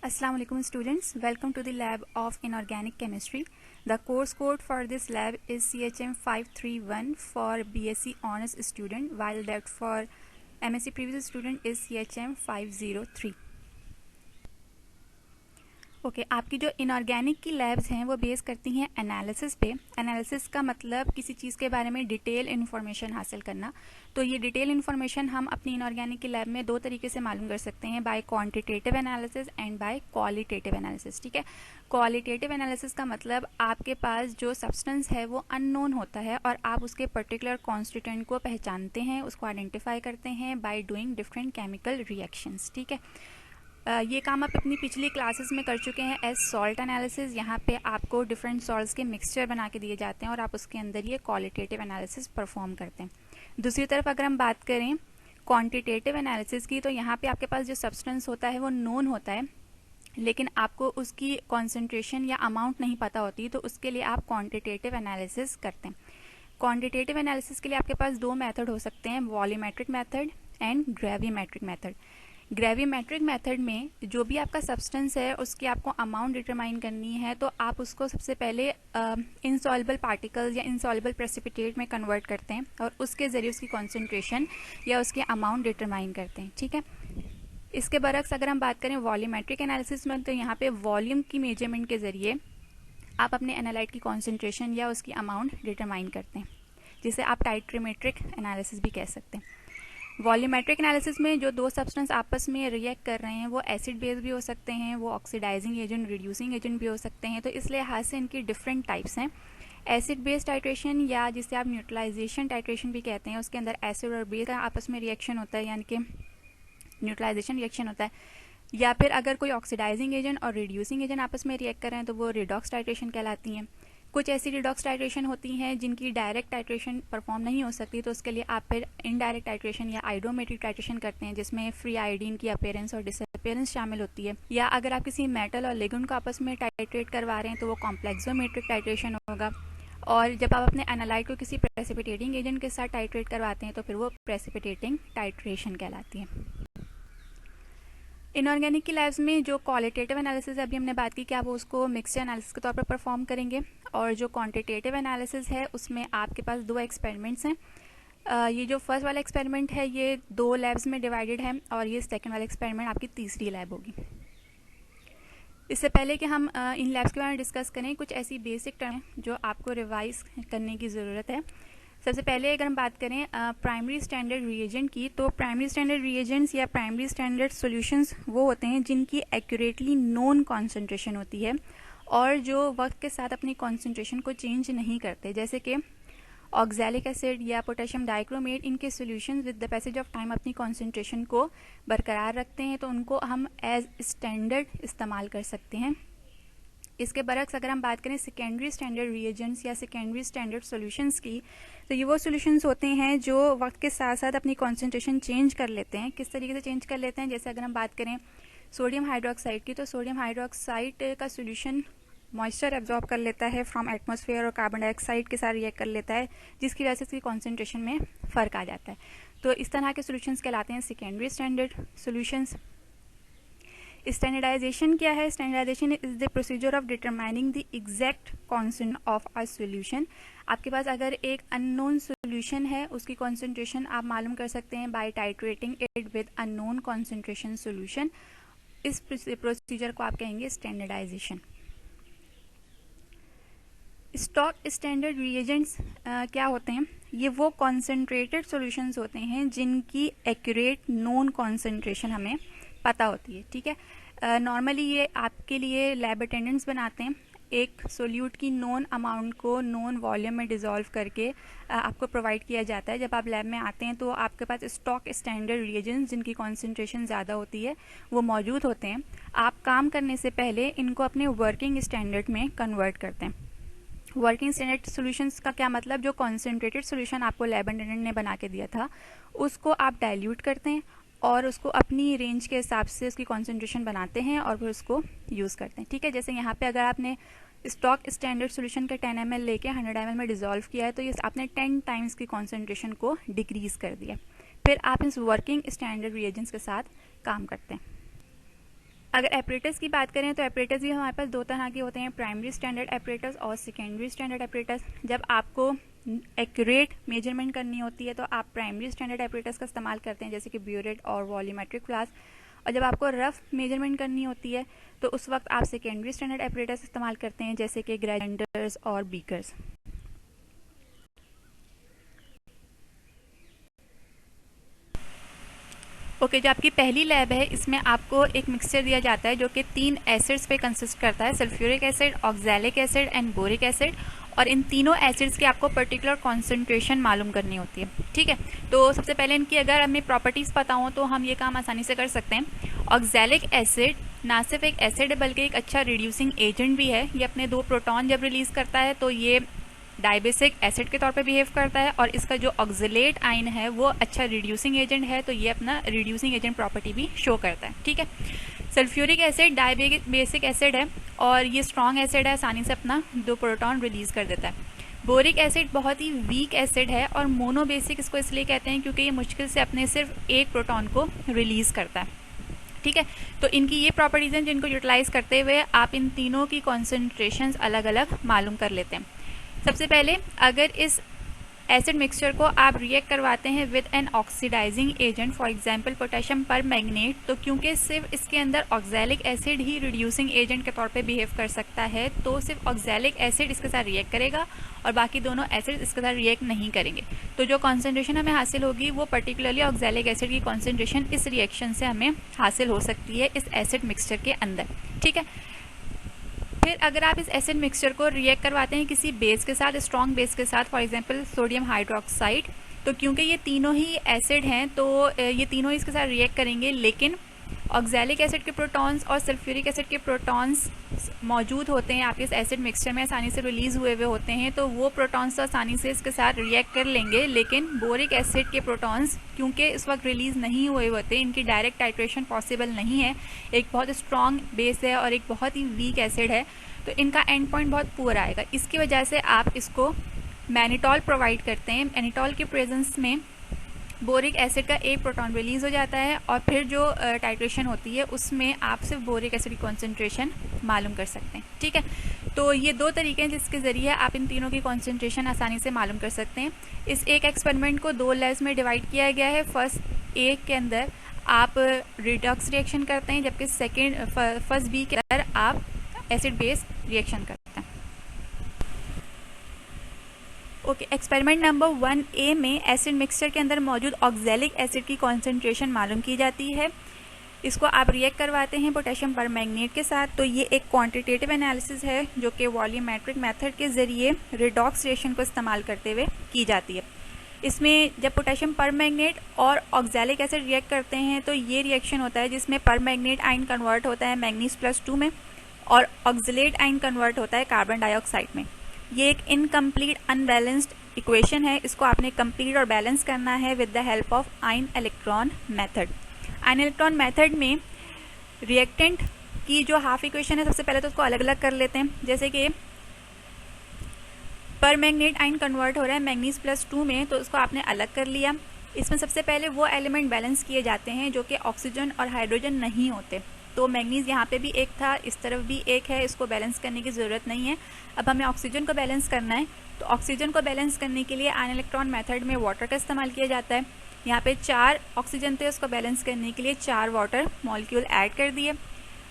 Assalamu alaikum students, welcome to the lab of inorganic chemistry. The course code for this lab is CHM 531 for BSc honors student, while that for MSc previous student is CHM 503. Okay आपकी जो inorganic की labs हैं वो base करती हैं analysis पे। Analysis का मतलब किसी चीज़ के बारे में डिटेल इन्फॉर्मेशन हासिल करना। तो ये डिटेल इन्फॉर्मेशन हम अपनी इनऑर्गेनिक की लैब में दो तरीके से मालूम कर सकते हैं, by quantitative analysis and by qualitative analysis. ठीक है, क्वालिटेटिव एनालिसिस का मतलब आपके पास जो सब्सटेंस है वो अननोन होता है और आप उसके पर्टिकुलर कॉन्स्टिट्यूएंट को पहचानते हैं, उसको आइडेंटिफाई करते हैं by doing different chemical reactions. ठीक है, ये काम आप अपनी पिछली क्लासेस में कर चुके हैं एज सॉल्ट एनालिसिस। यहाँ पे आपको डिफरेंट सॉल्ट्स के मिक्सचर बना के दिए जाते हैं और आप उसके अंदर ये क्वालिटेटिव एनालिसिस परफॉर्म करते हैं। दूसरी तरफ अगर हम बात करें क्वांटिटेटिव एनालिसिस की, तो यहाँ पे आपके पास जो सब्सटेंस होता है वो नोन होता है, लेकिन आपको उसकी कॉन्सेंट्रेशन या अमाउंट नहीं पता होती, तो उसके लिए आप क्वांटिटेटिव एनालिसिस करते हैं। क्वांटिटेटिव एनालिसिस के लिए आपके पास दो मेथड हो सकते हैं, volumetric method and gravimetric method. Gravimetric method में जो भी आपका सब्सटेंस है उसकी आपको अमाउंट डिटरमाइन करनी है, तो आप उसको सबसे पहले इनसॉल्युबल पार्टिकल्स या इनसॉल्युबल प्रेसिपिटेट में कन्वर्ट करते हैं और उसके ज़रिए उसकी कॉन्सेंट्रेशन या उसकी अमाउंट डिटरमाइन करते हैं। ठीक है, इसके बरक्स अगर हम बात करें वॉल्यूमेट्रिक एनालिसिस में, तो यहाँ पे वॉल्यूम की मेजरमेंट के ज़रिए आप अपने एनालाइट की कॉन्सेंट्रेशन या उसकी अमाउंट डिटरमाइन करते हैं, जिसे आप टाइट्रीमेट्रिक एनालिसिस भी कह सकते हैं। वॉल्यूमेट्रिक एनालिसिस में जो दो सब्सटेंस आपस में रिएक्ट कर रहे हैं वो एसिड बेस भी हो सकते हैं, वो ऑक्सीडाइजिंग एजेंट, रिड्यूसिंग एजेंट भी हो सकते हैं, तो इस लिहाज से इनकी डिफरेंट टाइप्स हैं। एसिड बेस टाइट्रेशन या जिसे आप न्यूट्रलाइजेशन टाइट्रेशन भी कहते हैं, उसके अंदर एसिड और बेस का आपस में रिएक्शन होता है, यानी कि न्यूट्रलाइजेशन रिएक्शन होता है। या फिर अगर कोई ऑक्सीडाइजिंग एजेंट और रिड्यूसिंग एजेंट आपस में रिएक्ट कर रहे हैं तो वो रिडॉक्स टाइट्रेशन कहलाती हैं। कुछ ऐसी रिडॉक्स टाइट्रेशन होती हैं जिनकी डायरेक्ट टाइट्रेशन परफॉर्म नहीं हो सकती, तो उसके लिए आप फिर इनडायरेक्ट टाइट्रेशन या आइडोमेट्रिक टाइट्रेशन करते हैं, जिसमें फ्री आयोडीन की अपीयरेंस और डिसअपीयरेंस शामिल होती है। या अगर आप किसी मेटल और लिगेंड को आपस में टाइट्रेट करवा रहे हैं तो वो कॉम्प्लेक्सोमेट्रिक टाइट्रेशन होगा। और जब आप अपने एनालाइट को किसी प्रेसिपिटेटिंग एजेंट के साथ टाइट्रेट करवाते हैं तो फिर वो प्रेसिपिटेटिंग टाइट्रेशन कहलाती है। इनऑर्गेनिक की लैब्स में जो क्वालिटेटिव एनालिसिस अभी हमने बात की कि आप उसको मिक्सचर एनालिसिस के तौर पर परफॉर्म करेंगे, और जो क्वांटिटेटिव एनालिसिस है उसमें आपके पास दो एक्सपेरिमेंट्स हैं। ये जो फर्स्ट वाला एक्सपेरिमेंट है ये दो लैब्स में डिवाइडेड है और ये सेकंड वाला एक्सपेरिमेंट आपकी तीसरी लैब होगी। इससे पहले कि हम इन लैब्स के बारे में डिस्कस करें, कुछ ऐसी बेसिक टर्म जो आपको रिवाइज करने की ज़रूरत है। सबसे पहले अगर हम बात करें प्राइमरी स्टैंडर्ड रिएजेंट की, तो प्राइमरी स्टैंडर्ड रिएजेंट्स या प्राइमरी स्टैंडर्ड सॉल्यूशंस वो होते हैं जिनकी एक्यूरेटली नोन कॉन्सेंट्रेशन होती है और जो वक्त के साथ अपनी कॉन्सेंट्रेशन को चेंज नहीं करते, जैसे कि ऑक्सैलिक एसिड या पोटेशियम डाइक्रोमेट। इनके solutions with the passage of time अपनी कॉन्सेंट्रेशन को बरकरार रखते हैं, तो उनको हम एज स्टैंडर्ड इस्तेमाल कर सकते हैं। इसके बरक्स अगर हम बात करें सेकेंडरी स्टैंडर्ड रिएजेंट्स या सेकेंडरी स्टैंडर्ड सॉल्यूशंस की, तो ये वो सॉल्यूशंस होते हैं जो वक्त के साथ साथ अपनी कॉन्सेंट्रेशन चेंज कर लेते हैं। किस तरीके से चेंज कर लेते हैं, जैसे अगर हम बात करें सोडियम हाइड्रोक्साइड की, तो सोडियम हाइड्रोक्साइड का सॉल्यूशन मॉइस्चर एब्जॉर्ब कर लेता है फ्रॉम एटमॉस्फेयर और कार्बन डाइऑक्साइड के साथ रिएक्ट कर लेता है, जिसकी वजह से इसकी कॉन्सेंट्रेशन में फ़र्क आ जाता है। तो इस तरह के सॉल्यूशंस कहलाते हैं सेकेंडरी स्टैंडर्ड सॉल्यूशंस। स्टैंडर्डाइजेशन क्या है? Standardisation is the procedure of determining the exact consent of a solution. आपके पास अगर एक अननोन सॉल्यूशन है, उसकी कॉन्सेंट्रेशन आप मालूम कर सकते हैं by titrating it with unknown concentration solution. इस प्रोसीजर को आप कहेंगे स्टैंडर्डाइजेशन। स्टॉक स्टैंडर्ड रिएजेंट्स क्या होते हैं? ये वो कॉन्सेंट्रेटेड सॉल्यूशंस होते हैं जिनकी एक्यूरेट नोन कॉन्सेंट्रेशन हमें पता होती है। ठीक है, नॉर्मली ये आपके लिए लैब अटेंडेंट्स बनाते हैं। एक सोल्यूट की नोन अमाउंट को नोन वॉल्यूम में डिज़ोल्व करके आपको प्रोवाइड किया जाता है। जब आप लैब में आते हैं तो आपके पास स्टॉक स्टैंडर्ड रिएजेंट्स जिनकी कॉन्सेंट्रेशन ज़्यादा होती है वो मौजूद होते हैं। आप काम करने से पहले इनको अपने वर्किंग स्टैंडर्ड में कन्वर्ट करते हैं। वर्किंग स्टैंडर्ड सॉल्यूशंस का क्या मतलब? जो कॉन्सेंट्रेटेड सॉल्यूशन आपको लैब अटेंडेंट ने बना के दिया था उसको आप डाइल्यूट करते हैं और उसको अपनी रेंज के हिसाब से उसकी कॉन्सेंट्रेशन बनाते हैं और फिर उसको यूज़ करते हैं। ठीक है, जैसे यहाँ पे अगर आपने स्टॉक स्टैंडर्ड सॉल्यूशन का 10 ml लेके 100 ml में डिज़ोल्व किया है, तो ये आपने 10 टाइम्स की कॉन्सेंट्रेशन को डिक्रीज़ कर दिया। फिर आप इस वर्किंग स्टैंडर्ड रिएजेंट्स के साथ काम करते हैं। अगर एपरेटस की बात करें तो एपरेटस भी हमारे पास दो तरह के होते हैं, प्राइमरी स्टैंडर्ड एपरेटस और सेकेंडरी स्टैंडर्ड एपरेटस। जब आपको एक्यूरेट मेजरमेंट करनी होती है तो आप प्राइमरी स्टैंडर्ड एपरेटस का इस्तेमाल करते हैं, जैसे कि ब्यूरेट और वॉल्यूमेट्रिक फ्लास्क। और जब आपको रफ मेजरमेंट करनी होती है तो उस वक्त आप सेकेंडरी स्टैंडर्ड एपरेटस इस्तेमाल करते हैं, जैसे कि ग्राइंडर्स और बीकर्स। ओके, जो आपकी पहली लैब है इसमें आपको एक मिक्सचर दिया जाता है जो कि 3 एसिड्स पे कंसिस्ट करता है, sulphuric acid, oxalic acid and boric acid. और इन तीनों एसिड्स की आपको पर्टिकुलर कॉन्सेंट्रेशन मालूम करनी होती है। ठीक है, तो सबसे पहले इनकी अगर हमें प्रॉपर्टीज़ पता हो तो हम ये काम आसानी से कर सकते हैं। ऑक्सैलिक एसिड ना सिर्फ एक एसिड है बल्कि एक अच्छा रिड्यूसिंग एजेंट भी है। ये अपने 2 प्रोटॉन जब रिलीज़ करता है तो ये डाइबेसिक एसिड के तौर पे बिहेव करता है, और इसका जो ऑक्सलेट आयन है वो अच्छा रिड्यूसिंग एजेंट है, तो ये अपना रिड्यूसिंग एजेंट प्रॉपर्टी भी शो करता है। ठीक है, सल्फ्यूरिक एसिड डाइबेसिक एसिड है और ये स्ट्रॉन्ग एसिड है, आसानी से अपना 2 प्रोटॉन रिलीज कर देता है। बोरिक एसिड बहुत ही वीक एसिड है और मोनोबेसिक इसको इसलिए कहते हैं क्योंकि ये मुश्किल से अपने सिर्फ एक प्रोटॉन को रिलीज करता है। ठीक है, तो इनकी ये प्रॉपर्टीज हैं जिनको यूटिलाइज करते हुए आप इन तीनों की कॉन्सेंट्रेशंस अलग अलग मालूम कर लेते हैं। सबसे पहले अगर इस एसिड मिक्सचर को आप रिएक्ट करवाते हैं with an oxidising agent, for example potassium permanganate, तो क्योंकि सिर्फ इसके अंदर ऑक्सैलिक एसिड ही रिड्यूसिंग एजेंट के तौर पे बिहेव कर सकता है, तो सिर्फ ऑक्सैलिक एसिड इसके साथ रिएक्ट करेगा और बाकी दोनों एसिड इसके साथ रिएक्ट नहीं करेंगे। तो जो कॉन्सेंट्रेशन हमें हासिल होगी वो पर्टिकुलरली ऑक्सैलिक एसिड की कॉन्सेंट्रेशन इस रिएक्शन से हमें हासिल हो सकती है इस एसिड मिक्सचर के अंदर। ठीक है, फिर अगर आप इस एसिड मिक्सचर को रिएक्ट करवाते हैं किसी बेस के साथ, स्ट्रॉन्ग बेस के साथ, फॉर एग्जांपल सोडियम हाइड्रोक्साइड, तो क्योंकि ये तीनों ही एसिड हैं तो ये तीनों ही इसके साथ रिएक्ट करेंगे, लेकिन ऑक्सैलिक एसिड के प्रोटॉन्स और सल्फ्यूरिक एसिड के प्रोटॉन्स मौजूद होते हैं आपके इस एसिड मिक्सचर में, आसानी से रिलीज हुए होते हैं, तो वो प्रोटॉन्स तो आसानी से इसके साथ रिएक्ट कर लेंगे। लेकिन बोरिक एसिड के प्रोटॉन्स क्योंकि इस वक्त रिलीज नहीं हुए होते, इनकी डायरेक्ट टाइट्रेशन पॉसिबल नहीं है, एक बहुत स्ट्रॉन्ग बेस है और एक बहुत ही वीक एसिड है, तो इनका एंड पॉइंट बहुत पुअर आएगा। इसकी वजह से आप इसको मैनिटॉल प्रोवाइड करते हैं। मैनिटॉल के प्रेजेंस में बोरिक एसिड का एक प्रोटॉन रिलीज हो जाता है और फिर जो टाइट्रेशन होती है उसमें आप सिर्फ बोरिक एसिड की कॉन्सेंट्रेशन मालूम कर सकते हैं। ठीक है, तो ये 2 तरीके हैं जिसके ज़रिए आप इन तीनों की कॉन्सेंट्रेशन आसानी से मालूम कर सकते हैं। इस एक एक्सपेरिमेंट को 2 लेयर्स में डिवाइड किया गया है। फर्स्ट ए के अंदर आप रिडॉक्स रिएक्शन करते हैं, जबकि फर्स्ट बी के अंदर आप एसिड बेस रिएक्शन करते हैं। ओके, एक्सपेरिमेंट नंबर 1A में एसिड मिक्सचर के अंदर मौजूद ऑक्सैलिक एसिड की कॉन्सेंट्रेशन मालूम की जाती है। इसको आप रिएक्ट करवाते हैं पोटेशियम परमैंगनेट के साथ। तो ये एक क्वांटिटेटिव एनालिसिस है जो कि वॉल्यूमेट्रिक मेथड के ज़रिए रिडॉक्स रिएक्शन को इस्तेमाल करते हुए की जाती है। इसमें जब पोटेशियम परमैंगनेट और ऑक्सैलिक एसिड रिएक्ट करते हैं तो ये रिएक्शन होता है जिसमें परमैंगनेट आयन कन्वर्ट होता है मैंगनीज +2 में और ऑक्सलेट आयन कन्वर्ट होता है कार्बन डाइऑक्साइड में। ये एक इनकम्प्लीट अनबैलेंस्ड इक्वेशन है, इसको आपने कंप्लीट और बैलेंस करना है with the help of ion electron method. Ion electron method में रिएक्टेंट की जो हाफ इक्वेशन है, सबसे पहले तो उसको अलग अलग कर लेते हैं। जैसे कि परमैंगनेट आयन कन्वर्ट हो रहा है मैंगनीज +2 में, तो उसको आपने अलग कर लिया। इसमें सबसे पहले वो एलिमेंट बैलेंस किए जाते हैं जो कि ऑक्सीजन और हाइड्रोजन नहीं होते। तो मैंगनीज यहाँ पे भी एक था, इस तरफ भी एक है, इसको बैलेंस करने की ज़रूरत नहीं है। अब हमें ऑक्सीजन को बैलेंस करना है, तो ऑक्सीजन को बैलेंस करने के लिए आयन इलेक्ट्रॉन मेथड में वाटर का इस्तेमाल किया जाता है। यहाँ पे 4 ऑक्सीजन थे, उसको बैलेंस करने के लिए 4 वाटर मॉलिक्यूल ऐड कर दिए।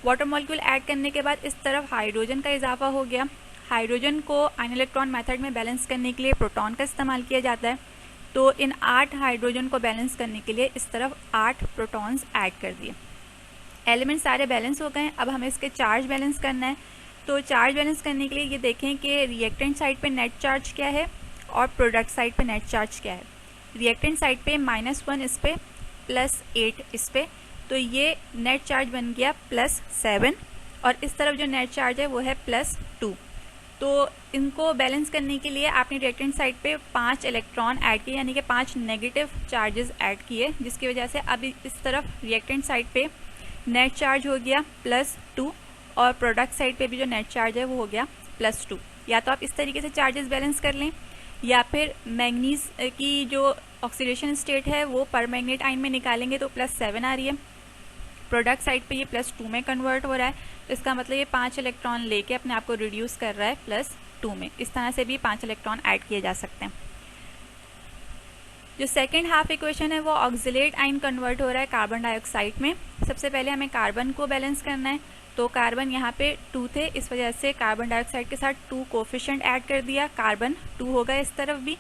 वाटर मॉलिक्यूल ऐड करने के बाद इस तरफ हाइड्रोजन का इजाफा हो गया। हाइड्रोजन को आयन इलेक्ट्रॉन मेथड में बैलेंस करने के लिए प्रोटॉन का इस्तेमाल किया जाता है। तो इन 8 हाइड्रोजन को बैलेंस करने के लिए इस तरफ 8 प्रोटॉन्स ऐड कर दिए। एलिमेंट सारे बैलेंस हो गए। अब हमें इसके चार्ज बैलेंस करना है। तो चार्ज बैलेंस करने के लिए ये देखें कि रिएक्टेंट साइड पे नेट चार्ज क्या है और प्रोडक्ट साइड पे नेट चार्ज क्या है। रिएक्टेंट साइड पे -1 इस पे +8 इस पे, तो ये नेट चार्ज बन गया +7 और इस तरफ जो नेट चार्ज है वो है +2। तो इनको बैलेंस करने के लिए आपने रिएक्टेंट साइड पे 5 इलेक्ट्रॉन ऐड किए, यानी कि 5 नेगेटिव चार्जेस ऐड किए, जिसकी वजह से अब इस तरफ रिएक्टेंट साइड पे नेट चार्ज हो गया +2 और प्रोडक्ट साइड पे भी जो नेट चार्ज है वो हो गया +2। या तो आप इस तरीके से चार्जेस बैलेंस कर लें, या फिर मैंगनीज की जो ऑक्सीडेशन स्टेट है वो परमैंगनेट आयन में निकालेंगे तो +7 आ रही है। प्रोडक्ट साइड पे ये +2 में कन्वर्ट हो रहा है, तो इसका मतलब ये 5 इलेक्ट्रॉन लेके अपने आप को रिड्यूस कर रहा है +2 में। इस तरह से भी 5 इलेक्ट्रॉन ऐड किए जा सकते हैं। जो सेकेंड हाफ इक्वेशन है वो ऑक्सिलेट आयन कन्वर्ट हो रहा है कार्बन डाइऑक्साइड में। सबसे पहले हमें कार्बन को बैलेंस करना है, तो कार्बन यहाँ पे 2 थे, इस वजह से कार्बन डाइऑक्साइड के साथ 2 कोफिशिएंट ऐड कर दिया, कार्बन 2 होगा इस तरफ भी।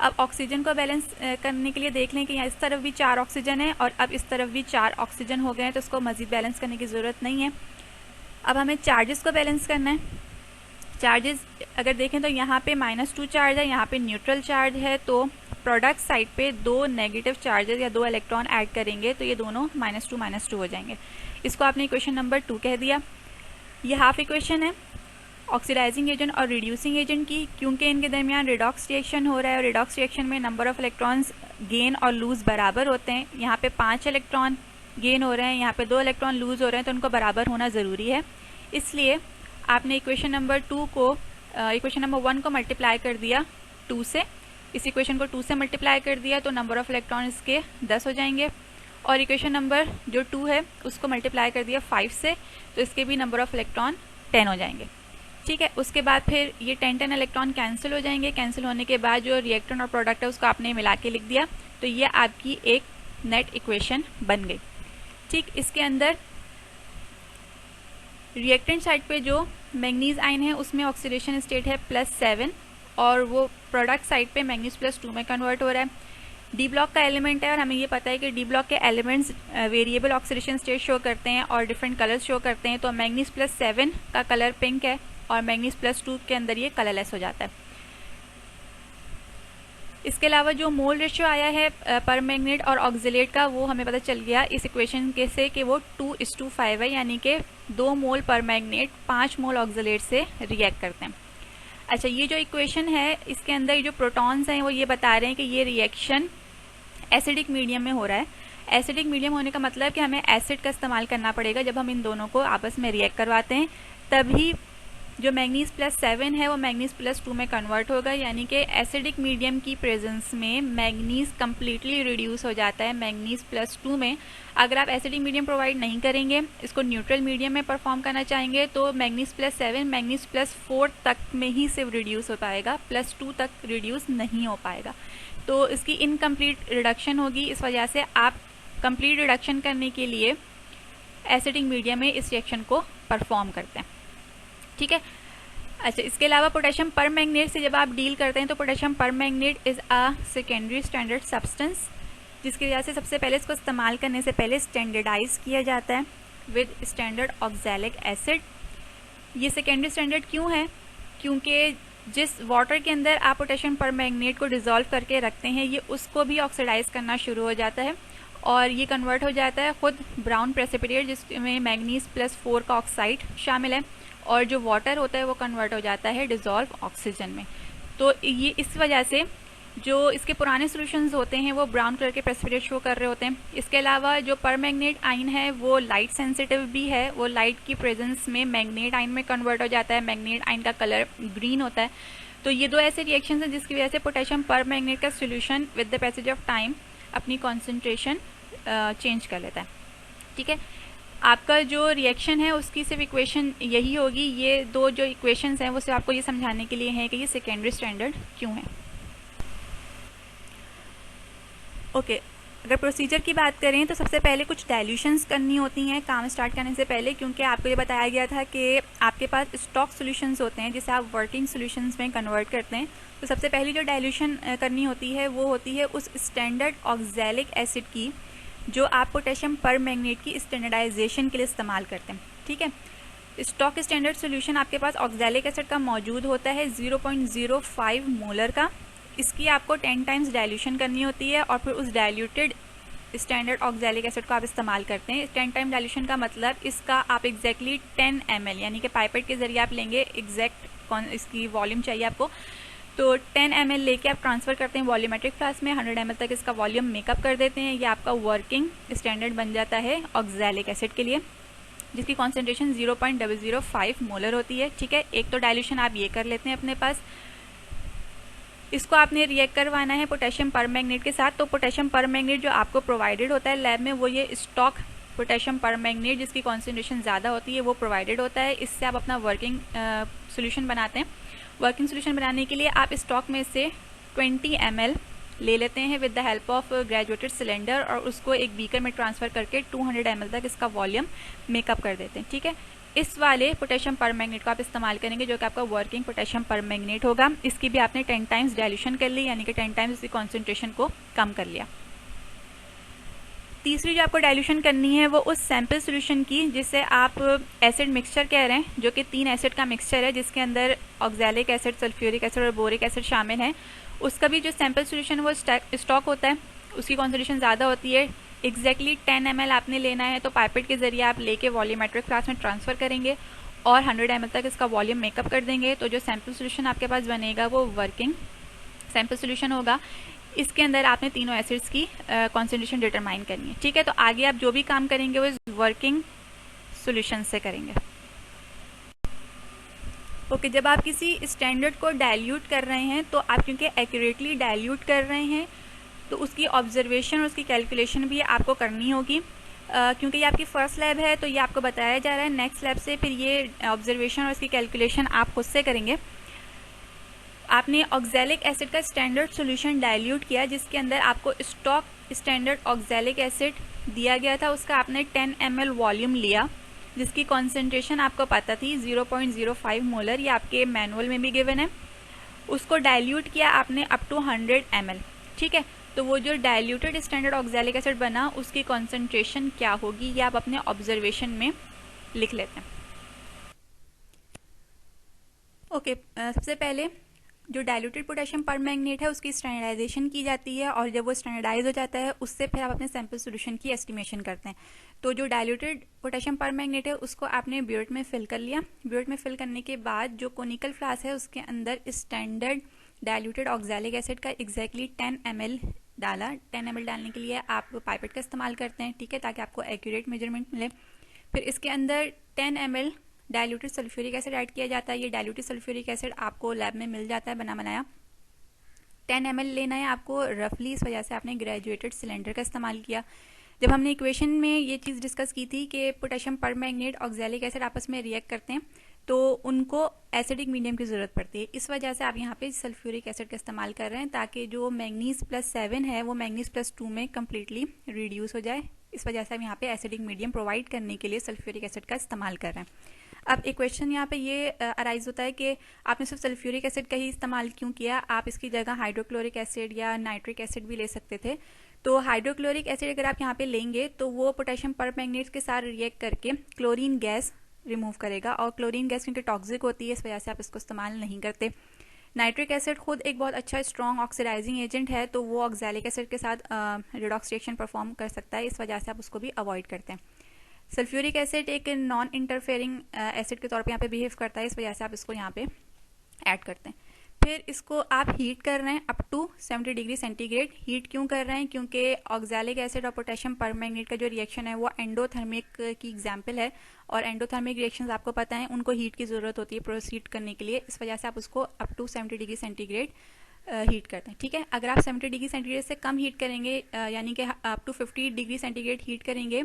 अब ऑक्सीजन को बैलेंस करने के लिए देख लें कि यहाँ इस तरफ भी 4 ऑक्सीजन है और अब इस तरफ भी 4 ऑक्सीजन हो गए हैं, तो इसको मज़ीद बैलेंस करने की ज़रूरत नहीं है। अब हमें चार्जेस को बैलेंस करना है। चार्जेस अगर देखें तो यहाँ पे -2 चार्ज है, यहाँ पे न्यूट्रल चार्ज है, तो प्रोडक्ट साइड पे 2 नेगेटिव चार्जेस या 2 इलेक्ट्रॉन ऐड करेंगे तो ये दोनों -2 हो जाएंगे। इसको आपने इक्वेशन नंबर 2 कह दिया। ये हाफ इक्वेशन है ऑक्सीडाइजिंग एजेंट और रिड्यूसिंग एजेंट की, क्योंकि इनके दरमियान रिडॉक्स रिएक्शन हो रहा है और रिडॉक्स रिएक्शन में नंबर ऑफ इलेक्ट्रॉन्स गेन और लूज बराबर होते हैं। यहाँ पे 5 इलेक्ट्रॉन गेन हो रहे हैं, यहाँ पे 2 इलेक्ट्रॉन लूज हो रहे हैं, तो उनको बराबर होना ज़रूरी है। इसलिए आपने इक्वेशन नंबर 2 को इक्वेशन नंबर 1 को मल्टीप्लाई कर दिया 2 से, इस इक्वेशन को 2 से मल्टीप्लाई कर दिया तो नंबर ऑफ इलेक्ट्रॉन इसके 10 हो जाएंगे, और इक्वेशन नंबर जो 2 है उसको मल्टीप्लाई कर दिया 5 से, तो इसके भी नंबर ऑफ इलेक्ट्रॉन 10 हो जाएंगे। ठीक है, उसके बाद फिर ये 10 इलेक्ट्रॉन कैंसिल हो जाएंगे। कैंसिल होने के बाद जो रिएक्टेंट और प्रोडक्ट है उसको आपने मिला के लिख दिया, तो ये आपकी एक नेट इक्वेशन बन गई। ठीक, इसके अंदर रिएक्टेंट साइड पे जो मैंगनीज आयन है उसमें ऑक्सीडेशन स्टेट है +7 और वो प्रोडक्ट साइड पे मैंगनीज +2 में कन्वर्ट हो रहा है। डी ब्लॉक का एलिमेंट है और हमें ये पता है कि डी ब्लॉक के elements variable oxidation state show करते हैं और डिफरेंट कलर्स शो करते हैं। तो मैंगनीज +7 का कलर पिंक है और मैंगनीज +2 के अंदर ये कलरलेस हो जाता है। इसके अलावा जो मोल रेशियो आया है परमैंगनेट और ऑक्सिलेट का, वो हमें पता चल गया इस इक्वेशन के से कि वो 2:5 है, यानी कि 2 मोल परमैंगनेट 5 मोल ऑक्सिलेट से रिएक्ट करते हैं। अच्छा, ये जो इक्वेशन है इसके अंदर जो प्रोटॉन्स हैं वो ये बता रहे हैं कि ये रिएक्शन एसिडिक मीडियम में हो रहा है। एसिडिक मीडियम होने का मतलब कि हमें एसिड का इस्तेमाल करना पड़ेगा जब हम इन दोनों को आपस में रिएक्ट करवाते हैं, तभी जो मैंगनीज +7 है वो मैंगनीज +2 में कन्वर्ट होगा, यानी कि एसिडिक मीडियम की प्रेजेंस में मैंगनीज कम्प्लीटली रिड्यूस हो जाता है मैंगनीज +2 में। अगर आप एसिडिक मीडियम प्रोवाइड नहीं करेंगे, इसको न्यूट्रल मीडियम में परफॉर्म करना चाहेंगे, तो मैंगनीज +7 मैंगनीज +4 तक में ही सिर्फ रिड्यूस हो पाएगा, +2 तक रिड्यूस नहीं हो पाएगा, तो इसकी इनकम्प्लीट रिडक्शन होगी। इस वजह से आप कंप्लीट रिडक्शन करने के लिए एसिडिक मीडियम में इस रिएक्शन को परफॉर्म करते हैं। ठीक है। अच्छा, इसके अलावा पोटेशियम परमैंगनेट से जब आप डील करते हैं तो potassium permanganate is a secondary standard substance, जिसकी वजह से सबसे पहले इसको इस्तेमाल करने से पहले स्टैंडर्डाइज किया जाता है विद स्टैंडर्ड ऑक्सैलिक एसिड। ये सेकेंडरी स्टैंडर्ड क्यों है? क्योंकि जिस वाटर के अंदर आप पोटेशियम परमैंगनेट को डिजोल्व करके रखते हैं, ये उसको भी ऑक्सीडाइज करना शुरू हो जाता है और ये कन्वर्ट हो जाता है खुद ब्राउन प्रेसिपिटेट, जिसमें मैंगनीज +4 का ऑक्साइड शामिल है, और जो वाटर होता है वो कन्वर्ट हो जाता है डिजोल्व ऑक्सीजन में। तो ये इस वजह से जो इसके पुराने सॉल्यूशंस होते हैं वो ब्राउन कलर के प्रेसिपिटेट शो कर रहे होते हैं। इसके अलावा जो परमैंगनेट आयन है वो लाइट सेंसिटिव भी है, वो लाइट की प्रेजेंस में मैंगनेट आयन में कन्वर्ट हो जाता है, मैंगनेट आयन का कलर ग्रीन होता है। तो ये दो ऐसे रिएक्शंस हैं जिसकी वजह से पोटेशियम परमैंगनेट का solution with the passage of time अपनी कॉन्सेंट्रेशन चेंज कर लेता है। ठीक है, आपका जो रिएक्शन है उसकी सिर्फ इक्वेशन यही होगी। ये दो जो इक्वेशंस हैं वो सिर्फ आपको ये समझाने के लिए हैं कि ये सेकेंडरी स्टैंडर्ड क्यों है। ओके, अगर प्रोसीजर की बात करें तो सबसे पहले कुछ डाइल्यूशंस करनी होती हैं काम स्टार्ट करने से पहले, क्योंकि आपको ये बताया गया था कि आपके पास स्टॉक सॉल्यूशंस होते हैं जिसे आप वर्किंग सॉल्यूशंस में कन्वर्ट करते हैं। तो सबसे पहली जो डाइल्यूशन करनी होती है वो होती है उस स्टैंडर्ड ऑक्सैलिक एसिड की जो आप पोटेशियम परमैंगनेट की स्टैंडर्डाइजेशन के लिए इस्तेमाल करते हैं। ठीक है, स्टॉक स्टैंडर्ड सॉल्यूशन आपके पास ऑक्सैलिक एसिड का मौजूद होता है 0.05 मोलर का। इसकी आपको 10 टाइम्स डाइल्यूशन करनी होती है और फिर उस डाइल्यूटेड स्टैंडर्ड ऑक्सैलिक एसिड को आप इस्तेमाल करते हैं। 10 टाइम डाइल्यूशन का मतलब इसका आप एग्जैक्टली 10 ml यानी कि पाइपेट के जरिए आप लेंगे, एग्जैक्ट इसकी वॉल्यूम चाहिए आपको, तो 10 ml लेके आप ट्रांसफ़र करते हैं वॉल्यूमेट्रिक फ्लास्क में, 100 ml तक इसका वॉल्यूम मेकअप कर देते हैं। ये आपका वर्किंग स्टैंडर्ड बन जाता है ऑक्सैलिक एसिड के लिए, जिसकी कॉन्सेंट्रेशन 0.005 मोलर होती है। ठीक है, एक तो डाइल्यूशन आप ये कर लेते हैं अपने पास। इसको आपने रिएक्ट करवाना है पोटेशियम परमैंगनेट के साथ। तो पोटेशियम परमैंगनेट जो आपको प्रोवाइडेड होता है लैब में वो ये स्टॉक पोटेशियम परमैंगनेट जिसकी कॉन्सेंट्रेशन ज़्यादा होती है वो प्रोवाइडेड होता है। इससे आप अपना वर्किंग सोल्यूशन बनाते हैं। वर्किंग सोल्यूशन बनाने के लिए आप स्टॉक में से 20 ml ले लेते हैं with the help of graduated cylinder और उसको एक बीकर में ट्रांसफ़र करके 200 ml तक इसका वॉल्यूम मेकअप कर देते हैं। ठीक है, इस वाले पोटेशियम परमैंगनेट को आप इस्तेमाल करेंगे जो कि आपका वर्किंग पोटेशियम परमैंगनेट होगा। इसकी भी आपने 10 टाइम्स डाइल्यूशन कर ली, यानी कि 10 टाइम्स इसकी कॉन्सेंट्रेशन को कम कर लिया। तीसरी जो आपको डाइल्यूशन करनी है वो उस सैंपल सोल्यूशन की जिसे आप एसिड मिक्सचर कह रहे हैं, जो कि 3 एसिड का मिक्सचर है जिसके अंदर ऑक्सैलिक एसिड, सल्फ्यूरिक एसिड और बोरिक एसिड शामिल है। उसका भी जो सैंपल सोल्यूशन है वो स्टॉक होता है, उसकी कॉन्सेंट्रेशन ज़्यादा होती है। एग्जैक्टली 10 ml आपने लेना है तो पाइपेट के जरिए आप लेके वॉल्यूमेट्रिक फ्लास्क में ट्रांसफ़र करेंगे और 100 ml तक इसका वॉल्यूम मेकअप कर देंगे। तो जो सैंपल सोल्यूशन आपके पास बनेगा वो वर्किंग सैंपल सोल्यूशन होगा। इसके अंदर आपने तीनों एसिड्स की कॉन्सेंट्रेशन डिटरमाइन करनी है। ठीक है, तो आगे आप जो भी काम करेंगे वो इस वर्किंग सोल्यूशन से करेंगे। ओके, जब आप किसी स्टैंडर्ड को डाइल्यूट कर रहे हैं तो आप क्योंकि एक्यूरेटली डाइल्यूट कर रहे हैं तो उसकी ऑब्जर्वेशन और उसकी कैलकुलेशन भी आपको करनी होगी। क्योंकि ये आपकी फर्स्ट लैब है तो ये आपको बताया जा रहा है, नेक्स्ट लैब से फिर ये ऑब्जर्वेशन और इसकी कैलकुलेशन आप खुद से करेंगे। आपने ऑक्सैलिक एसिड का स्टैंडर्ड सॉल्यूशन डाइल्यूट किया जिसके अंदर आपको स्टॉक स्टैंडर्ड ऑक्सैलिक एसिड दिया गया था, उसका आपने 10 ml वॉल्यूम लिया जिसकी कॉन्सेंट्रेशन आपको पता थी 0.05 मोलर, ये आपके मैनुअल में भी गिवन है। उसको डाइल्यूट किया आपने अप टू 100 ml। ठीक है, तो वो जो डाइल्यूटेड स्टैंडर्ड ऑक्सैलिक एसिड बना उसकी कॉन्सेंट्रेशन क्या होगी ये आप अपने ऑब्जर्वेशन में लिख लेते हैं। ओके, सबसे पहले जो डाइल्यूटेड पोटेशियम परमैंगनेट है उसकी स्टैंडर्डाइजेशन की जाती है और जब वो स्टैंडर्डाइज हो जाता है उससे फिर आप अपने सैंपल सॉल्यूशन की एस्टिमेशन करते हैं। तो जो डाइल्यूटेड पोटेशियम परमैंगनेट है उसको आपने ब्यूरेट में फिल कर लिया। ब्यूरेट में फिल करने के बाद जो कोनिकल फ्लास्क है उसके अंदर स्टैंडर्ड डाइल्यूटेड ऑक्सैलिक एसिड का एग्जैक्टली 10 ml डाला। 10 ml डालने के लिए आप पाइपेट का इस्तेमाल करते हैं। ठीक है, ताकि आपको एक्यूरेट मेजरमेंट मिले। फिर इसके अंदर 10 ml diluted sulphuric acid add किया जाता है। ये डाइल्यूटेड सल्फ्यूरिक एसिड आपको लैब में मिल जाता है बना बनाया। 10 ml लेना है आपको रफली, इस वजह से आपने ग्रेजुएटेड सिलेंडर का इस्तेमाल किया। जब हमने इक्वेशन में ये चीज़ डिस्कस की थी कि पोटेशियम परमैंगनेट ऑक्सैलिक एसिड आपस में रिएक्ट करते हैं तो उनको एसिडिक मीडियम की ज़रूरत पड़ती है। इस वजह से आप यहाँ पे सल्फ्यूरिक एसिड का इस्तेमाल कर रहे हैं ताकि जो मैंगनीज +7 है वो मैंगनीज +2 में कम्प्लीटली रिड्यूस हो जाए। इस वजह से हम यहाँ पे एसिडिक मीडियम प्रोवाइड करने के लिए सल्फ्यूरिक एसिड का इस्तेमाल कर रहे हैं। अब एक क्वेश्चन यहाँ पे ये अराइज होता है कि आपने सिर्फ सल्फ्यूरिक एसिड का ही इस्तेमाल क्यों किया, आप इसकी जगह हाइड्रोक्लोरिक एसिड या नाइट्रिक एसिड भी ले सकते थे। तो हाइड्रोक्लोरिक एसिड अगर आप यहाँ पे लेंगे तो वो पोटेशियम परमैंगनेट के साथ रिएक्ट करके क्लोरीन गैस रिमूव करेगा और क्लोरीन गैस क्योंकि टॉक्सिक होती है इस वजह से आप इसको इस्तेमाल नहीं करते। नाइट्रिक एसिड खुद एक बहुत अच्छा स्ट्रॉन्ग ऑक्सीडाइजिंग एजेंट है तो वो ऑक्सैलिक एसिड के साथ रिडॉक्स रिएक्शन परफॉर्म कर सकता है, इस वजह से आप उसको भी अवॉइड करते हैं। सल्फ्यूरिक एसिड एक नॉन इंटरफेयरिंग एसिड के तौर पे यहाँ पे बिहेव करता है, इस वजह से आप इसको यहाँ पे ऐड करते हैं। फिर इसको आप हीट कर रहे हैं up to 70 degree centigrade. Heat क्यों कर रहे हैं, क्योंकि ऑक्सैलिक एसिड और पोटेशियम परमैंगनेट का जो रिएक्शन है वो एंडोथर्मिक की एग्जाम्पल है और एंडोथर्मिक रिएक्शंस आपको पता है उनको हीट की ज़रूरत होती है प्रोसीड करने के लिए, इस वजह से आप उसको up to 70 degree centigrade heat करते हैं। ठीक है, अगर आप 70 डिग्री सेंटीग्रेड से कम हीट करेंगे यानी कि up to 50 degree centigrade heat करेंगे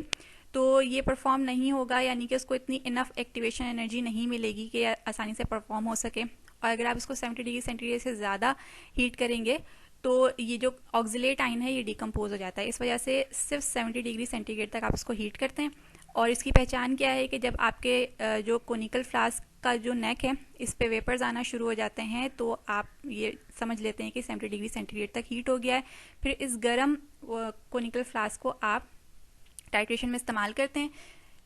तो ये परफॉर्म नहीं होगा, यानी कि उसको इतनी इनफ एक्टिवेशन एनर्जी नहीं मिलेगी कि आसानी से परफॉर्म हो सके। और अगर आप इसको 70 डिग्री सेंटीग्रेड से ज़्यादा हीट करेंगे तो ये जो ऑक्सिलेट आयन है ये डिकम्पोज हो जाता है, इस वजह से सिर्फ 70 डिग्री सेंटीग्रेड तक आप इसको हीट करते हैं। और इसकी पहचान क्या है कि जब आपके जो कोनिकल फ्लास्क का जो नेक है इस पे वेपर्स आना शुरू हो जाते हैं तो आप ये समझ लेते हैं कि 70 डिग्री सेंटीग्रेड तक हीट हो गया है। फिर इस गर्म कोनिकल फ्लास्क को आप टाइट्रेशन में इस्तेमाल करते हैं।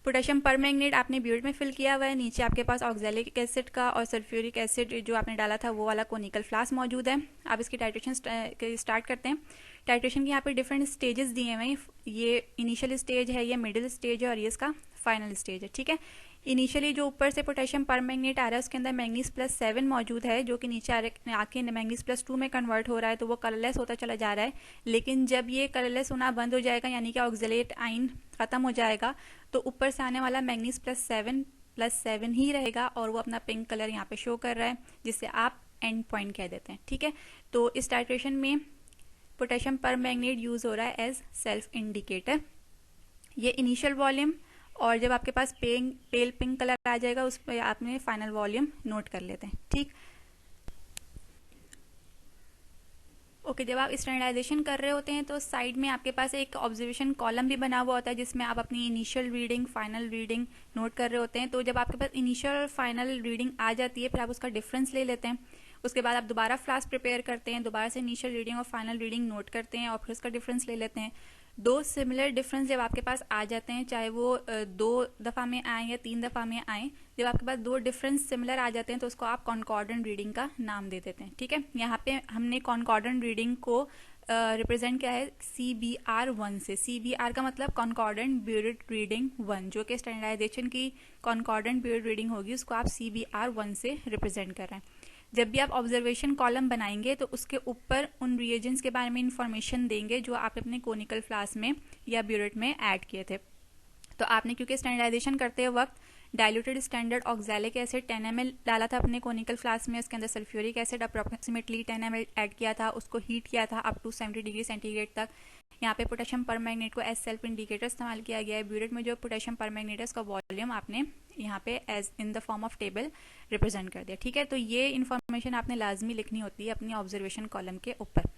पोटेशियम परमैंगनेट आपने ब्यूरेट में फिल किया हुआ है, नीचे आपके पास ऑक्सैलिक एसिड का और सल्फ्यूरिक एसिड जो आपने डाला था वो वाला कोनिकल फ्लास्क मौजूद है। आप इसकी टाइट्रेशन स्टार्ट करते हैं। टाइट्रेशन के यहाँ पे डिफरेंट स्टेजेस दिए हुए हैं, ये इनिशियल स्टेज है, ये मिडिल स्टेज है और ये इसका फाइनल स्टेज है। ठीक है, इनिशियली जो ऊपर से पोटेशियम परमैंगनेट आ रहा है उसके अंदर मैंगनीज +7 मौजूद है जो कि नीचे आके मैंगनीज +2 में कन्वर्ट हो रहा है तो वो कलरलेस होता चला जा रहा है। लेकिन जब ये कलरलेस होना बंद हो जाएगा यानी कि ऑक्सलेट आइन खत्म हो जाएगा तो ऊपर से आने वाला मैंगनीज +7 ही रहेगा और वो अपना पिंक कलर यहाँ पे शो कर रहा है जिससे आप एंड पॉइंट कह देते हैं। ठीक है, तो इस टाइट्रेशन में पोटेशियम परमैंगनेट यूज हो रहा है एज सेल्फ इंडिकेटर। ये इनिशियल वॉल्यूम, और जब आपके पास पेल पिंक कलर आ जाएगा उस पर आपने फाइनल वॉल्यूम नोट कर लेते हैं। ठीक, ओके जब आप स्टैंडर्डाइजेशन कर रहे होते हैं तो साइड में आपके पास एक ऑब्जर्वेशन कॉलम भी बना हुआ होता है जिसमें आप अपनी initial reading final reading note कर रहे होते हैं। तो जब आपके पास इनिशियल और फाइनल रीडिंग आ जाती है फिर आप उसका डिफरेंस ले लेते हैं। उसके बाद आप दोबारा फ्लास्क प्रिपेयर करते हैं, दोबारा से इनिशियल रीडिंग और फाइनल रीडिंग नोट करते हैं और फिर उसका डिफरेंस ले लेते हैं। दो सिमिलर डिफरेंस जब आपके पास आ जाते हैं, चाहे वो 2 दफ़ा में आए या 3 दफ़ा में आए, जब आपके पास 2 डिफरेंस सिमिलर आ जाते हैं तो उसको आप कॉन्कॉर्डेंट रीडिंग का नाम दे देते हैं। ठीक है, यहाँ पे हमने कॉन्कॉर्डेंट रीडिंग को रिप्रेजेंट किया है CBR1 से। CBR का मतलब कॉन्कॉर्डेंट ब्यूरेट रीडिंग 1, जो कि स्टैंडर्डाइजेशन की कॉन्कॉर्डेंट ब्यूरेट रीडिंग होगी उसको आप CBR1 से रिप्रेजेंट कर रहे हैं। जब भी आप ऑब्जर्वेशन कॉलम बनाएंगे तो उसके ऊपर उन रिएजेंट्स के बारे में इंफॉर्मेशन देंगे जो आप अपने कोनिकल फ्लास्क में या ब्यूरेट में ऐड किए थे। तो आपने क्योंकि स्टैंडर्डाइजेशन करते वक्त diluted standard oxalic acid 10 ml डाला था अपने कोनिकल फ्लास्क में, उसके अंदर sulphuric acid approximately 10 ml add किया था, उसको हीट किया था अप टू 70 डिग्री सेंटीग्रेड तक। यहाँ पे पोटेशियम परमैंगनेट को एज सेल्फ इंडिकेटर इस्तेमाल किया गया है। ब्यूरेट में जो पोटेशियम परमैंगनेट है उसका वॉल्यूम आपने यहाँ पे as in the form of table represent कर दिया। ठीक है, तो ये इन्फॉर्मेशन आपने लाजमी लिखनी होती है अपनी ऑब्जर्वेशन कॉलम के ऊपर।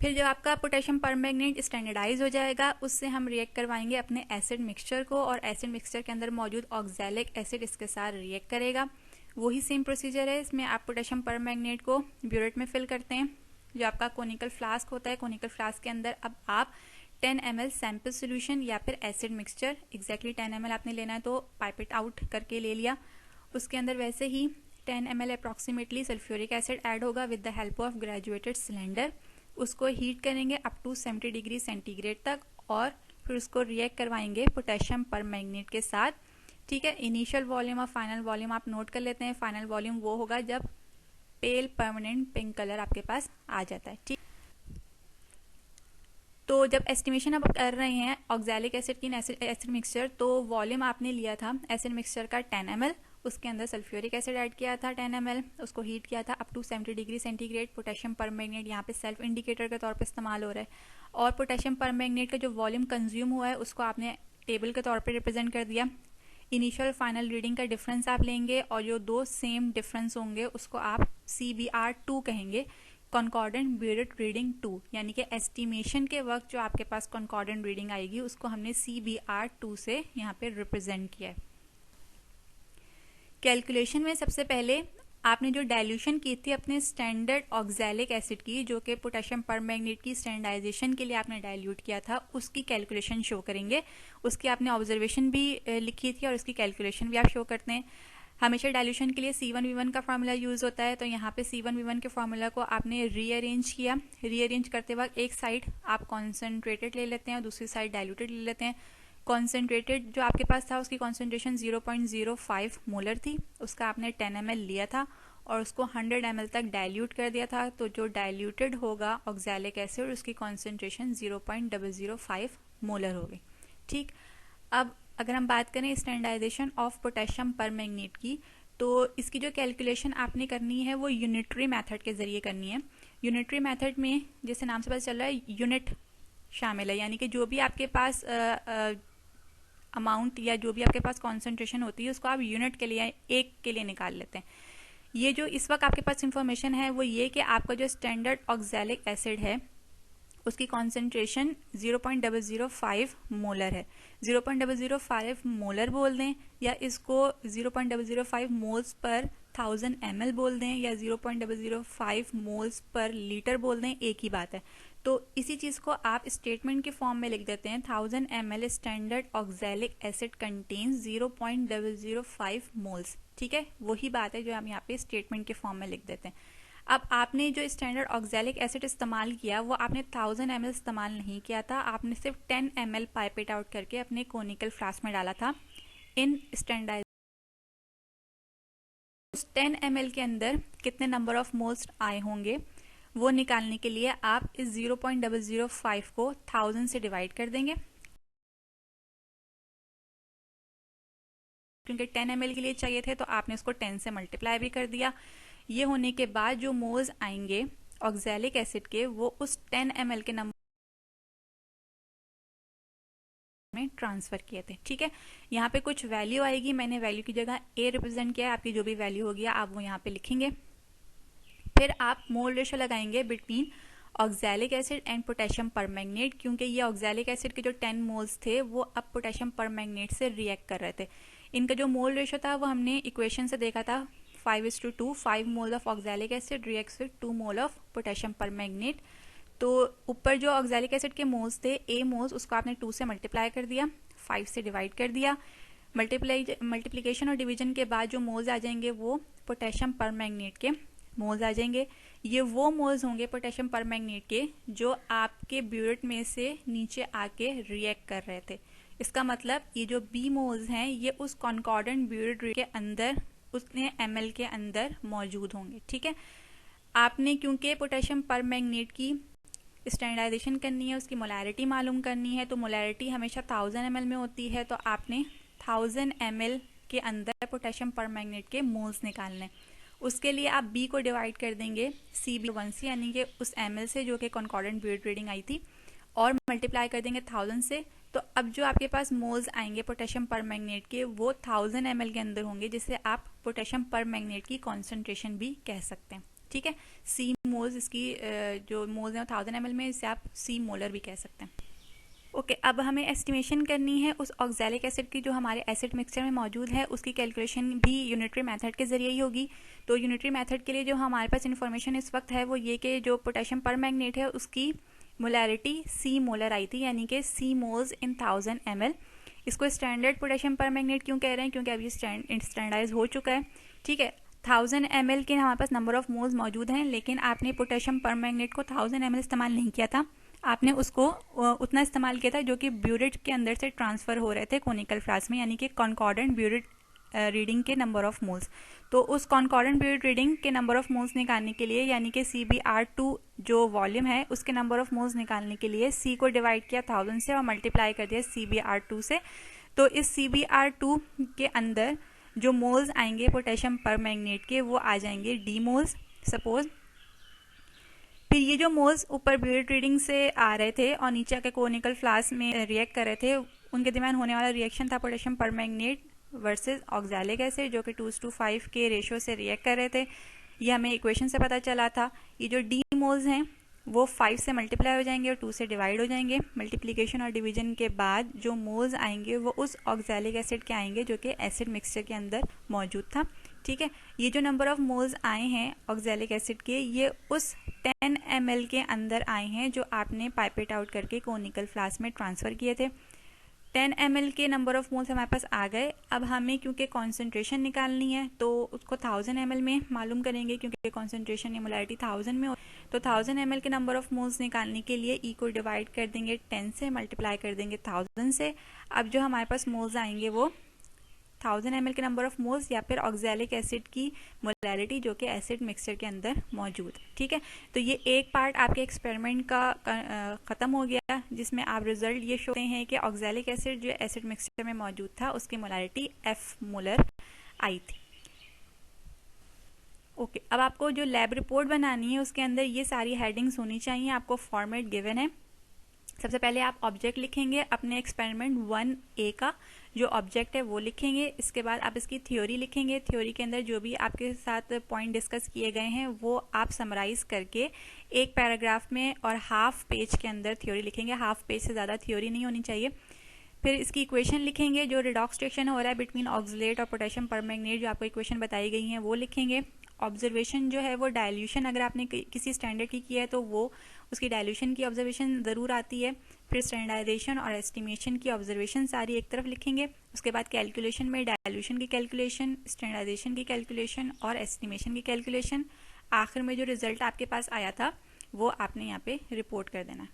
फिर जब आपका पोटेशियम परमैंगनेट स्टैंडर्डाइज हो जाएगा उससे हम रिएक्ट करवाएंगे अपने एसिड मिक्सचर को, और एसिड मिक्सचर के अंदर मौजूद ऑक्सैलिक एसिड इसके साथ रिएक्ट करेगा। वही सेम प्रोसीजर है, इसमें आप पोटेशियम परमैंगनेट को ब्यूरेट में फिल करते हैं। जो आपका कोनिकल फ्लास्क होता है, कोनिकल फ्लास्क के अंदर अब आप 10 ml सैंपल सोल्यूशन या फिर एसिड मिक्सचर, एग्जैक्टली 10 ml आपने लेना है तो पाइपेट आउट करके ले लिया। उसके अंदर वैसे ही 10 ml approximately sulphuric acid add होगा with the help of graduated cylinder. उसको हीट करेंगे अप टू 70 डिग्री सेंटीग्रेड तक और फिर उसको रिएक्ट करवाएंगे पोटेशियम परमैंगनेट के साथ। ठीक है, इनिशियल वॉल्यूम और फाइनल वॉल्यूम आप नोट कर लेते हैं। फाइनल वॉल्यूम वो होगा जब पेल परमानेंट पिंक कलर आपके पास आ जाता है। ठीक, तो जब एस्टिमेशन आप कर रहे हैं ऑक्सैलिक एसिड की एसिड मिक्सचर, तो वॉल्यूम आपने लिया था एसिड मिक्सचर का 10 ml, उसके अंदर सल्फ्यूरिक एसिड ऐड किया था 10 ml, उसको हीट किया था up to 70 degree centigrade. Potassium permanganate यहाँ पे सेल्फ इंडिकेटर के तौर पे इस्तेमाल हो रहा है, और पोटेशियम परमैंगनेट का जो वॉल्यूम कंज्यूम हुआ है उसको आपने टेबल के तौर पे रिप्रेजेंट कर दिया। इनिशियल फाइनल रीडिंग का डिफरेंस आप लेंगे और जो 2 सेम डिफरेंस होंगे उसको आप CBR2 कहेंगे, कॉन्कॉर्डेंट ब्यूरेट रीडिंग 2, यानी कि एस्टिमेशन के वक्त जो आपके पास कॉन्कॉर्डेंट रीडिंग आएगी उसको हमने CBR2 से यहाँ पे रिप्रेजेंट किया है। कैलकुलेशन में सबसे पहले आपने जो डाइल्यूशन की थी अपने स्टैंडर्ड ऑक्सैलिक एसिड की, जो कि पोटेशियम परमैंगनेट की स्टैंडर्डाइजेशन के लिए आपने डाइल्यूट किया था, उसकी कैलकुलेशन शो करेंगे। उसकी आपने ऑब्जर्वेशन भी लिखी थी और उसकी कैलकुलेशन भी आप शो करते हैं। हमेशा डाइल्यूशन के लिए C1V1 का फार्मूला यूज होता है, तो यहाँ पे C1V1 के फार्मूला को आपने रीअरेंज किया। रीअरेंज करते वक्त एक साइड आप कॉन्सेंट्रेटेड ले लेते हैं और दूसरी साइड डाइल्यूटेड ले लेते हैं। कॉन्सेंट्रेटेड जो आपके पास था उसकी कॉन्सेंट्रेशन 0.05 मोलर थी, उसका आपने 10 ml लिया था और उसको 100 ml तक डाइल्यूट कर दिया था। तो जो डाइल्यूटेड होगा ऑक्सैलिक एसिड उसकी कॉन्सेंट्रेशन 0.005 मोलर होगी। ठीक, अब अगर हम बात करें स्टैंडर्डाइजेशन ऑफ पोटेशियम परमैंगनेट की, तो इसकी जो कैलकुलेशन आपने करनी है वो यूनिटरी मेथड के जरिए करनी है। यूनिटरी मेथड में जैसे नाम से पता चल रहा है यूनिट शामिल है, यानी कि जो भी आपके पास अमाउंट या जो भी आपके पास कॉन्सेंट्रेशन होती है उसको आप यूनिट के लिए, एक के लिए निकाल लेते हैं। ये जो इस वक्त आपके पास इंफॉर्मेशन है वो ये कि आपका जो स्टैंडर्ड ऑक्सैलिक एसिड है उसकी कॉन्सेंट्रेशन 0.005 मोलर है। 0.005 मोलर बोल दें या इसको 0.005 मोल्स पर 1000 ml बोल दें या 0.005 मोल्स पर लीटर बोल दें, एक ही बात है। तो इसी चीज़ को आप स्टेटमेंट के फॉर्म में लिख देते हैं, 1000 ml standard oxalic acid contains 0.005 moles. ठीक है, वही बात है जो हम यहाँ पे स्टेटमेंट के फॉर्म में लिख देते हैं। अब आपने जो स्टैंडर्ड ऑक्सैलिक एसिड इस्तेमाल किया वो आपने 1000 ml इस्तेमाल नहीं किया था, आपने सिर्फ 10 ml पाइपेट आउट करके अपने कोनिकल फ्लास्क में डाला था। इन स्टैंडर्डाइज 10 ml के अंदर कितने नंबर ऑफ मोल्स आए होंगे वो निकालने के लिए आप इस 0.005 को 1000 से डिवाइड कर देंगे, क्योंकि 10 ml के लिए चाहिए थे तो आपने उसको 10 से मल्टीप्लाई भी कर दिया। ये होने के बाद जो मोल्स आएंगे ऑक्सैलिक एसिड के वो उस 10 ml के नंबर में ट्रांसफर किए थे। ठीक है, यहाँ पे कुछ वैल्यू आएगी, मैंने वैल्यू की जगह ए रिप्रेजेंट किया है, आपकी जो भी वैल्यू होगी आप वो यहाँ पे लिखेंगे। फिर आप मोल रेशो लगाएंगे between oxalic acid and potassium permanganate, क्योंकि ये ऑक्सैलिक एसिड के जो 10 मोल्स थे वो अब पोटेशियम परमैंगनेट से रिएक्ट कर रहे थे। इनका जो मोल रेशो था वो हमने इक्वेशन से देखा था 5:2, 5 mole of oxalic acid reacts with 2 mole of potassium permanganate. तो ऊपर जो ऑक्सैलिक एसिड के मोल्स थे, ए मोल्स, उसको आपने 2 से मल्टीप्लाई कर दिया, 5 से डिवाइड कर दिया। मल्टीप्लिकेशन और डिवीजन के बाद जो मोल्स आ जाएंगे वो पोटेशियम परमैंगनेट के मोल्स आ जाएंगे। ये वो मोल्स होंगे पोटेशियम परमैंगनेट के जो आपके ब्यूरेट में से नीचे आके रिएक्ट कर रहे थे। इसका मतलब ये जो बी मोल्स हैं ये उस कॉन्कॉर्डेंट ब्यूरेट के अंदर उतने ml के अंदर मौजूद होंगे। ठीक है, आपने क्योंकि पोटेशियम परमैंगनेट की स्टैंडर्डाइजेशन करनी है, उसकी मोलैरिटी मालूम करनी है, तो मोलैरिटी हमेशा 1000 ml में होती है, तो आपने 1000 ml के अंदर पोटेशियम परमैंगनेट के मोल्स निकालने। उसके लिए आप B को डिवाइड कर देंगे CB1 यानी कि उस ml से जो कि कॉन्कॉर्डेंट ब्यूरेट रीडिंग आई थी, और मल्टीप्लाई कर देंगे 1000 से। तो अब जो आपके पास मोल्स आएंगे पोटेशियम परमैंगनेट के वो 1000 ml के अंदर होंगे, जिसे आप पोटेशियम परमैंगनेट की कॉन्सेंट्रेशन भी कह सकते हैं। ठीक है, C मोल्स, इसकी जो मोल्स हैं 1000 ml में, इसे आप C मोलर भी कह सकते हैं। ओके, अब हमें एस्टिमेशन करनी है उस ऑक्सैलिक एसिड की जो हमारे एसिड मिक्सचर में मौजूद है, उसकी कैलकुलेशन भी यूनिटरी मेथड के जरिए ही होगी। तो यूनिटरी मेथड के लिए जो हमारे पास इन्फॉर्मेशन इस वक्त है वो ये कि जो पोटेशियम परमैंगनेट है उसकी मोलैरिटी C मोलर आई थी, यानी कि C मोल्स इन 1000 ml। इसको स्टैंडर्ड पोटेशियम परमैंगनेट क्यों कह रहे हैं, क्योंकि अभी स्टैंडर्डाइज हो चुका है। ठीक है, 1000 ml के हमारे पास नंबर ऑफ मोल्स मौजूद हैं, लेकिन आपने पोटेशियम परमैंगनेट को 1000 ml इस्तेमाल नहीं किया था, आपने उसको उतना इस्तेमाल किया था जो कि ब्यूरेट के अंदर से ट्रांसफर हो रहे थे कोनिकल फ्लास्क में, यानी कि कॉन्कॉर्डेंट ब्यूरेट रीडिंग के नंबर ऑफ मोल्स। तो उस कॉन्कॉर्डेंट ब्यूरेट रीडिंग के नंबर ऑफ मोल्स निकालने के लिए, यानी कि CbR2 जो वॉल्यूम है उसके नंबर ऑफ मोल्स निकालने के लिए C को डिवाइड किया 1000 से और मल्टीप्लाई कर दिया CbR2 से। तो इस CbR2 के अंदर जो मोल्स आएंगे पोटेशियम परमैंगनेट के वो आ जाएंगे D मोल्स सपोज। फिर ये जो मोल्स ऊपर ब्यूरेट रीडिंग से आ रहे थे और नीचे आके कोनिकल फ्लास्क में रिएक्ट कर रहे थे, उनके दरमियान होने वाला रिएक्शन था potassium permanganate versus oxalic acid, जो कि 2:5 के रेशियो से रिएक्ट कर रहे थे। ये हमें इक्वेशन से पता चला था। ये जो D मोल्स हैं वो 5 से मल्टीप्लाई हो जाएंगे और 2 से डिवाइड हो जाएंगे। मल्टीप्लिकेशन और डिवीजन के बाद जो मोल्स आएंगे वो उस ऑक्सैलिक एसिड के आएंगे जो कि एसिड मिक्सचर के अंदर मौजूद था। ठीक है, ये जो नंबर ऑफ मोल्स आए हैं ऑक्सैलिक एसिड के, ये उस 10 ml के अंदर आए हैं जो आपने पाइपेट आउट करके कोनिकल फ्लास्क में ट्रांसफ़र किए थे। 10 ml के नंबर ऑफ मोल्स हमारे पास आ गए। अब हमें क्योंकि कॉन्सेंट्रेशन निकालनी है तो उसको 1000 ml में मालूम करेंगे, क्योंकि कॉन्सेंट्रेशन या मोलैरिटी 1000 में हो। तो 1000 ml के नंबर ऑफ मोल्स निकालने के लिए E को डिवाइड कर देंगे 10 से, मल्टीप्लाई कर देंगे 1000 से। अब जो हमारे पास मोल्स आएंगे वो 1000 ml के नंबर ऑफ मोल्स या फिर ऑक्सैलिक एसिड की मोलैरिटी जो कि एसिड मिक्सचर के अंदर मौजूद है। ठीक है, तो ये एक पार्ट आपके एक्सपेरिमेंट का ख़त्म हो गया, जिसमें आप रिजल्ट ये शो करते हैं कि ऑक्सैलिक एसिड जो एसिड मिक्सचर में मौजूद था उसकी मोलैरिटी F मोलर आई थी। ओके, अब आपको जो लैब रिपोर्ट बनानी है उसके अंदर ये सारी हेडिंग्स होनी चाहिए। आपको फॉर्मेट गिवन है। सबसे पहले आप ऑब्जेक्ट लिखेंगे अपने एक्सपेरिमेंट 1A का जो ऑब्जेक्ट है वो लिखेंगे। इसके बाद आप इसकी थ्योरी लिखेंगे। थ्योरी के अंदर जो भी आपके साथ पॉइंट डिस्कस किए गए हैं वो आप समराइज करके एक पैराग्राफ में और हाफ पेज के अंदर थ्योरी लिखेंगे। हाफ पेज से ज़्यादा थ्योरी नहीं होनी चाहिए। फिर इसकी इक्वेशन लिखेंगे, जो रिडॉक्स रिएक्शन हो रहा है बिटवीन ऑक्सलेट और पोटेशियम परमैंगनेट, जो आपको इक्वेशन बताई गई हैं वो लिखेंगे। ऑब्जर्वेशन जो है वो डाइल्यूशन, अगर आपने किसी स्टैंडर्ड की किया है तो वो उसकी डाइल्यूशन की ऑब्जर्वेशन ज़रूर आती है। फिर स्टैंडर्डाइजेशन और एस्टिमेशन की ऑब्जर्वेशन सारी एक तरफ लिखेंगे। उसके बाद कैलकुलेशन में डाइल्यूशन की कैलकुलेशन, स्टैंडर्डाइजेशन की कैलकुलेशन और एस्टिमेशन की कैलकुलेशन। आखिर में जो रिजल्ट आपके पास आया था वो आपने यहाँ पे रिपोर्ट कर देना।